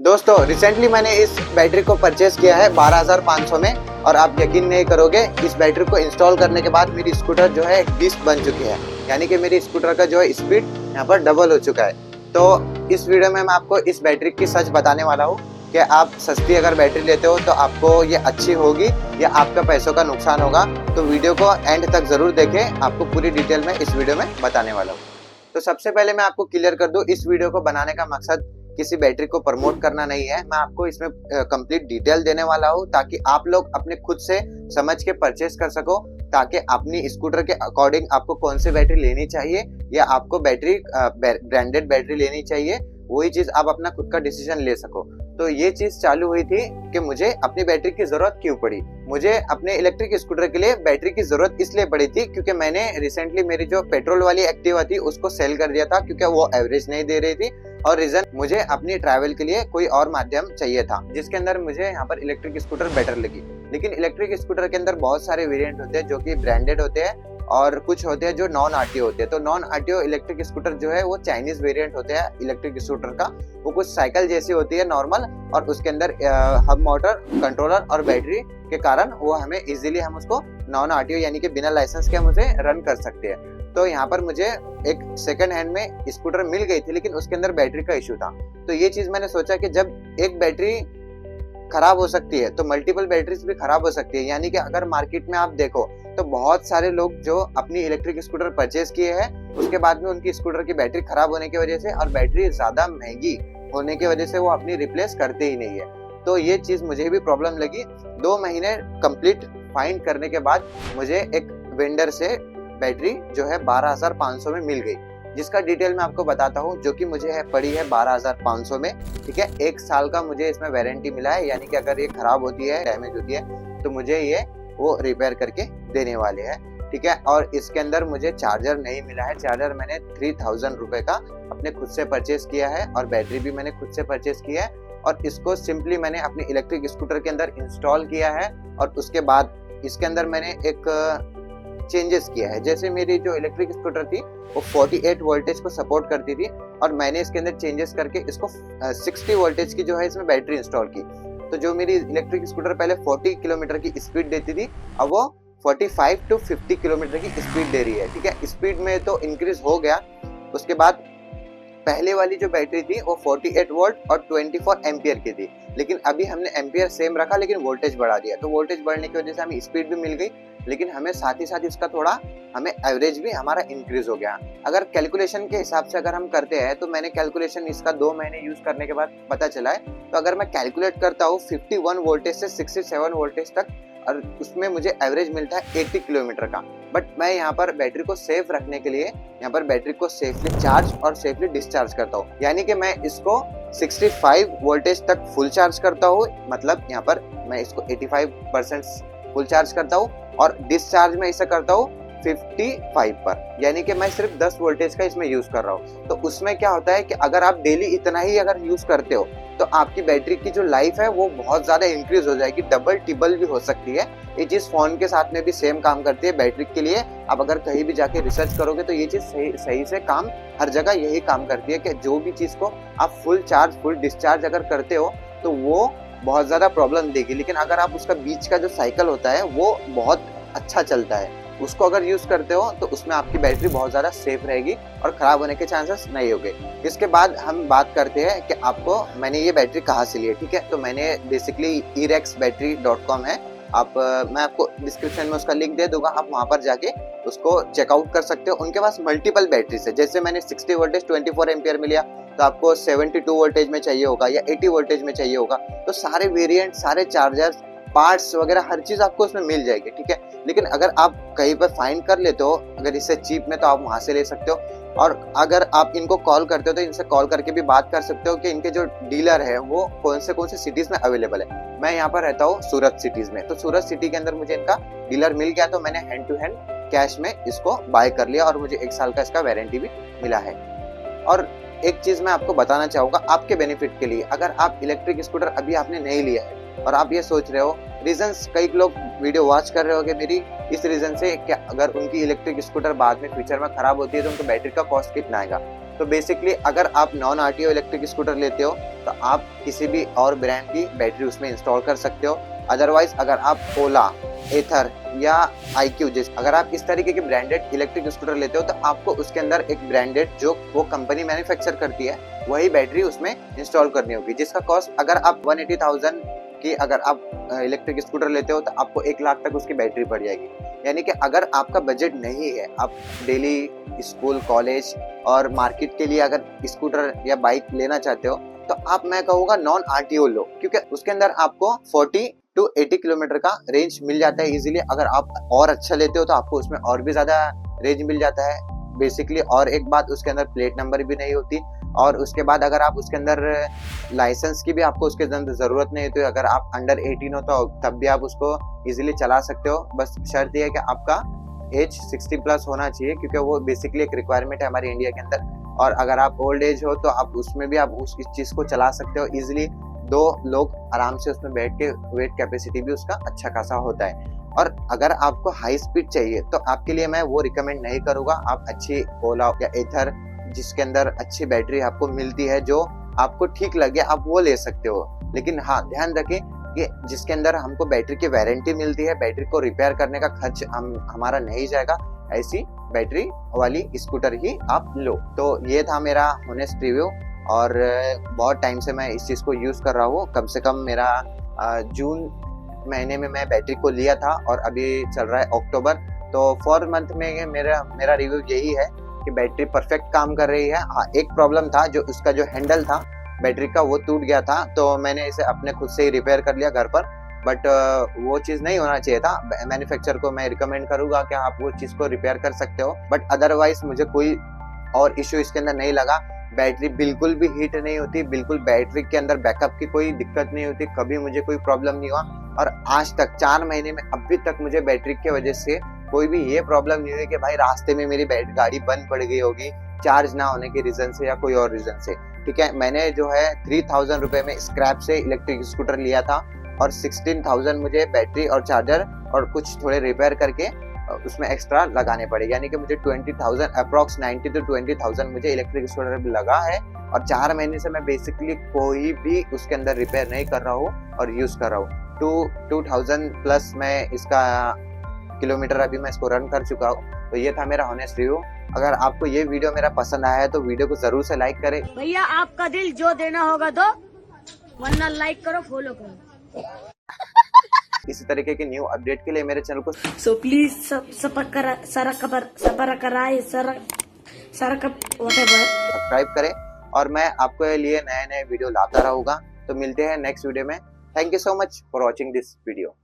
दोस्तों रिसेंटली मैंने इस बैटरी को परचेस किया है 12,500 में, और आप यकीन नहीं करोगे इस बैटरी को इंस्टॉल करने के बाद मेरी स्कूटर जो है एक बीस्ट बन चुकी है। यानी कि मेरी स्कूटर का जो है स्पीड यहाँ पर डबल हो चुका है। तो इस वीडियो में मैं आपको इस बैटरी की सच बताने वाला हूँ कि आप सस्ती अगर बैटरी लेते हो तो आपको ये अच्छी होगी या आपका पैसों का नुकसान होगा। तो वीडियो को एंड तक जरूर देखें, आपको पूरी डिटेल में इस वीडियो में बताने वाला हूँ। तो सबसे पहले मैं आपको क्लियर कर दूं, इस वीडियो को बनाने का मकसद किसी बैटरी को प्रमोट करना नहीं है। मैं आपको इसमें कंप्लीट डिटेल देने वाला हूं ताकि आप लोग अपने खुद से समझ के परचेस कर सको, ताकि अपनी स्कूटर के अकॉर्डिंग आपको कौन सी बैटरी लेनी चाहिए या आपको बैटरी ब्रांडेड बैटरी लेनी चाहिए, वही चीज आप अपना खुद का डिसीजन ले सको। तो ये चीज चालू हुई थी कि मुझे अपनी बैटरी की जरूरत क्यों पड़ी। मुझे अपने इलेक्ट्रिक स्कूटर के लिए बैटरी की जरूरत इसलिए पड़ी थी क्योंकि मैंने रिसेंटली मेरी जो पेट्रोल वाली एक्टिवा थी उसको सेल कर दिया था क्योंकि वो एवरेज नहीं दे रही थी, और रीजन मुझे अपनी ट्रैवल के लिए कोई और माध्यम चाहिए था जिसके अंदर मुझे यहाँ पर इलेक्ट्रिक स्कूटर बेटर लगी। लेकिन इलेक्ट्रिक स्कूटर के अंदर बहुत सारे वेरिएंट होते हैं जो कि ब्रांडेड होते हैं और कुछ होते हैं जो नॉन आरटीओ होते हैं। तो नॉन आरटीओ इलेक्ट्रिक स्कूटर जो है वो चाइनीज वेरिएंट होते हैं इलेक्ट्रिक स्कूटर का। वो कुछ साइकिल जैसी होती है नॉर्मल, और उसके अंदर हब मोटर, कंट्रोलर और बैटरी के कारण वो हमें इजीली हम उसको नॉन आरटीओ यानी कि बिना लाइसेंस के हम उसे रन कर सकते हैं। तो यहाँ पर मुझे एक सेकंड हैंड में स्कूटर मिल गई थी लेकिन उसके अंदर बैटरी का इशू था। तो ये चीज मैंने सोचा कि जब एक बैटरी खराब हो सकती है तो मल्टीपल बैटरीज भी खराब हो सकती है। यानी कि अगर मार्केट में आप देखो तो बहुत सारे लोग जो अपनी इलेक्ट्रिक स्कूटर परचेज किए हैं उसके बाद में उनकी स्कूटर की बैटरी खराब होने की वजह से और बैटरी ज्यादा महंगी होने की वजह से वो अपनी रिप्लेस करते ही नहीं है। तो ये चीज मुझे भी प्रॉब्लम लगी। 2 महीने कंप्लीट फाइंड करने के बाद मुझे एक वेंडर से बैटरी जो है 12,500 में मिल गई, जिसका डिटेल मैं आपको बताता हूँ, जो कि मुझे पड़ी है 12,500 में। ठीक है, 1 साल का मुझे इसमें वारंटी मिला है, यानी कि अगर ये खराब होती है, डैमेज होती है तो मुझे ये वो रिपेयर करके देने वाले हैं। ठीक है, और इसके अंदर मुझे चार्जर नहीं मिला है। चार्जर मैंने 3,000 रुपए का अपने खुद से परचेज किया है और बैटरी भी मैंने खुद से परचेज किया है, और इसको सिंपली मैंने अपने इलेक्ट्रिक स्कूटर के अंदर इंस्टॉल किया है। और उसके बाद इसके अंदर मैंने एक चेंजेस किया है। जैसे मेरी जो इलेक्ट्रिक स्कूटर थी वो 48 वोल्टेज को सपोर्ट करती थी, और मैंने इसके अंदर चेंजेस करके इसको 60 वोल्टेज की जो है इसमें बैटरी इंस्टॉल की। तो जो मेरी इलेक्ट्रिक स्कूटर पहले 40 किलोमीटर की स्पीड देती थी, अब वो 45 to 50 किलोमीटर की स्पीड दे रही है। ठीक है, स्पीड में तो इंक्रीज हो गया। उसके बाद पहले वाली जो बैटरी थी वो 48 वोल्ट और 24 एम्पियर की थी, लेकिन अभी हमने एम्पियर सेम रखा लेकिन वोल्टेज बढ़ा दिया। तो वोल्टेज बढ़ने की वजह से हमें स्पीड भी मिल गई, लेकिन हमें साथ ही साथ इसका थोड़ा हमें एवरेज भी हमारा इंक्रीज हो गया। अगर कैलकुलेशन के हिसाब से अगर हम करते हैं तो मैंने कैलकुलेशन इसका 2 महीने यूज करने के बाद पता चला है। तो अगर मैं कैलकुलेट करता हूँ 51 वोल्टेज से 67 वोल्टेज तक, और उसमें मुझे एवरेज मिलता है 80 किलोमीटर का। बट मैं यहाँ पर बैटरी को सेफ रखने के लिए यहाँ पर बैटरी को सेफली चार्ज और सेफली डिस्चार्ज करता हूँ। यानी कि मैं इसको 65 वोल्टेज तक फुल चार्ज करता हूँ, मतलब यहाँ पर मैं इसको 85% फुल चार्ज करता हूँ, और डिस्चार्ज में इसे करता हूँ 55 पर, यानी कि मैं सिर्फ 10 वोल्टेज का इसमें यूज कर रहा हूँ। तो उसमें क्या होता है कि अगर आप डेली इतना ही अगर यूज करते हो तो आपकी बैटरी की जो लाइफ है वो बहुत ज्यादा इंक्रीज हो जाएगी, डबल टिबल भी हो सकती है। ये चीज फोन के साथ में भी सेम काम करती है बैटरी के लिए। आप अगर कहीं भी जाके रिसर्च करोगे तो ये चीज सही से काम हर जगह यही काम करती है कि जो भी चीज को आप फुल चार्ज फुल डिस्चार्ज अगर करते हो तो वो बहुत ज्यादा प्रॉब्लम देगी। लेकिन अगर आप उसका बीच का जो साइकिल होता है वो बहुत अच्छा चलता है, उसको अगर यूज करते हो तो उसमें आपकी बैटरी बहुत ज्यादा सेफ रहेगी और खराब होने के चांसेस नहीं होंगे। इसके बाद हम बात करते हैं कि आपको मैंने ये बैटरी कहाँ से ली है। ठीक है, तो मैंने बेसिकली erexbattery.com है, आप मैं आपको डिस्क्रिप्शन में उसका लिंक दे दूंगा, आप वहां पर जाके उसको चेकआउट कर सकते हो। उनके पास मल्टीपल बैटरीज है, जैसे मैंने 60 वोल्टेज 24 एम्पियर में लिया तो आपको 72 वोल्टेज में चाहिए होगा या 80 वोल्टेज में चाहिए होगा। तो सारे वेरिएंट, सारे चार्जर्स, पार्ट्स वगैरह हर चीज आपको उसमें मिल जाएगी। ठीक है, लेकिन अगर आप कहीं पर फाइंड कर लेते हो अगर इससे चीप में तो आप वहां से ले सकते हो, और अगर आप इनको कॉल करते हो तो इनसे कॉल करके भी बात कर सकते हो कि इनके जो डीलर है वो कौन से सिटीज में अवेलेबल है। मैं यहाँ पर रहता हूँ सूरत सिटीज में, तो सूरत सिटी के अंदर मुझे इनका डीलर मिल गया, तो मैंने हैंड टू हैंड कैश में इसको बाय कर लिया और मुझे 1 साल का इसका वारंटी भी मिला है। और एक चीज मैं आपको बताना चाहूंगा आपके बेनिफिट के लिए, अगर आप इलेक्ट्रिक स्कूटर अभी आपने नहीं लिया है और आप ये सोच रहे हो, रीजंस कई लोग वीडियो वॉच कर रहे होगे मेरी इस रीजन से कि अगर उनकी इलेक्ट्रिक स्कूटर बाद में फ्यूचर में खराब होती है तो उनको बैटरी का कॉस्ट कितना आएगा। तो बेसिकली अगर आप नॉन आरटीओ इलेक्ट्रिक स्कूटर लेते हो तो आप किसी भी और ब्रांड की बैटरी उसमें इंस्टॉल कर सकते हो। अदरवाइज अगर आप ओला, एथर या आईक्यू जैसे अगर आप इस तरीके के ब्रांडेड इलेक्ट्रिक स्कूटर लेते हो तो आपको उसके अंदर एक ब्रांडेड जो वो कंपनी मैन्युफैक्चर करती है वही बैटरी उसमें इंस्टॉल करनी होगी, जिसका कॉस्ट अगर आप 180,000 की अगर आप इलेक्ट्रिक स्कूटर लेते हो तो आपको 1 लाख तक उसकी बैटरी पड़ जाएगी। यानी कि अगर आपका बजट नहीं है, आप डेली स्कूल, कॉलेज और मार्केट के लिए अगर स्कूटर या बाइक लेना चाहते हो तो आप, मैं कहूँगा नॉन आरटीओ लो, क्योंकि उसके अंदर आपको 40 to 80 किलोमीटर का रेंज मिल जाता है इजीली। अगर आप और अच्छा लेते हो तो आपको उसमें और भी ज्यादा रेंज मिल जाता है बेसिकली। और एक बात, उसके अंदर प्लेट नंबर भी नहीं होती, और उसके बाद अगर आप उसके अंदर लाइसेंस की भी आपको उसके अंदर जरूरत नहीं होती। अगर आप अंडर 18 हो तो तब भी आप उसको इजीली चला सकते हो। बस शर्त ये है कि आपका एज 60 प्लस होना चाहिए, क्योंकि वो बेसिकली एक रिक्वायरमेंट है हमारे इंडिया के अंदर। और अगर आप ओल्ड एज हो तो आप उसमें भी आप उस चीज को चला सकते हो इजीली। 2 लोग आराम से उसमें बैठ के, वेट कैपेसिटी भी उसका अच्छा खासा होता है। और अगर आपको हाई स्पीड चाहिए तो आपके लिए मैं वो रिकमेंड नहीं करूंगा। आप अच्छी ओला या एथर जिसके अंदर अच्छी बैटरी आपको मिलती है, जो आपको ठीक लगे, आप वो ले सकते हो। लेकिन हाँ, ध्यान रखें कि जिसके अंदर हमको बैटरी की वारंटी मिलती है, बैटरी को रिपेयर करने का खर्च हमारा नहीं जाएगा, ऐसी बैटरी वाली स्कूटर ही आप लो। तो ये था मेरा ऑनेस्ट रिव्यू, और बहुत टाइम से मैं इस चीज़ को यूज़ कर रहा हूँ। कम से कम मेरा जून महीने में मैं बैटरी को लिया था और अभी चल रहा है अक्टूबर। तो 4 मंथ में मेरा रिव्यू यही है कि बैटरी परफेक्ट काम कर रही है। हाँ, एक प्रॉब्लम था, जो उसका जो हैंडल था बैटरी का वो टूट गया था, तो मैंने इसे अपने खुद से ही रिपेयर कर लिया घर पर। बट वो चीज़ नहीं होना चाहिए था। मैन्युफैक्चरर को मैं रिकमेंड करूँगा कि आप वो चीज़ को रिपेयर कर सकते हो। बट अदरवाइज मुझे कोई और इश्यू इसके अंदर नहीं लगा। बैटरी बिल्कुल भी हीट नहीं होती, बिल्कुल बैटरी के अंदर बैकअप की कोई दिक्कत नहीं होती, कभी मुझे कोई प्रॉब्लम नहीं हुआ। और आज तक 4 महीने में अभी तक मुझे बैटरी की वजह से कोई भी ये प्रॉब्लम नहीं हुई कि भाई रास्ते में मेरी गाड़ी बंद पड़ गई होगी चार्ज ना होने के रीजन से या कोई और रीजन से। ठीक है, मैंने जो है 3000 रुपए में स्क्रैप से इलेक्ट्रिक स्कूटर लिया था, और 16,000 मुझे बैटरी और चार्जर और कुछ थोड़े रिपेयर करके उसमें एक्स्ट्रा लगाने पड़े। यानी कि मुझे 20,000 अप्रॉक्स 90 to 20,000 मुझे इलेक्ट्रिक स्कूटर लगा है। और 4 महीने से मैं बेसिकली कोई भी उसके अंदर रिपेयर नहीं कर रहा हूँ और यूज कर रहा हूँ। 2000 प्लस मैं इसका किलोमीटर अभी मैं इसको रन कर चुका हूँ। तो ये था मेरा ऑनेस्ट रिव्यू। अगर आपको ये वीडियो मेरा पसंद आया है तो वीडियो को जरूर से लाइक करें। भैया आपका दिल जो देना होगा दो, वरना लाइक करो, फॉलो करो। इसी तरीके की न्यू अपडेट के लिए मेरे चैनल को प्लीज सब्सक्राइब करें, और मैं आपके लिए नए नए वीडियो लाता रहूंगा। तो मिलते हैं नेक्स्ट वीडियो में। Thank you so much for watching this video.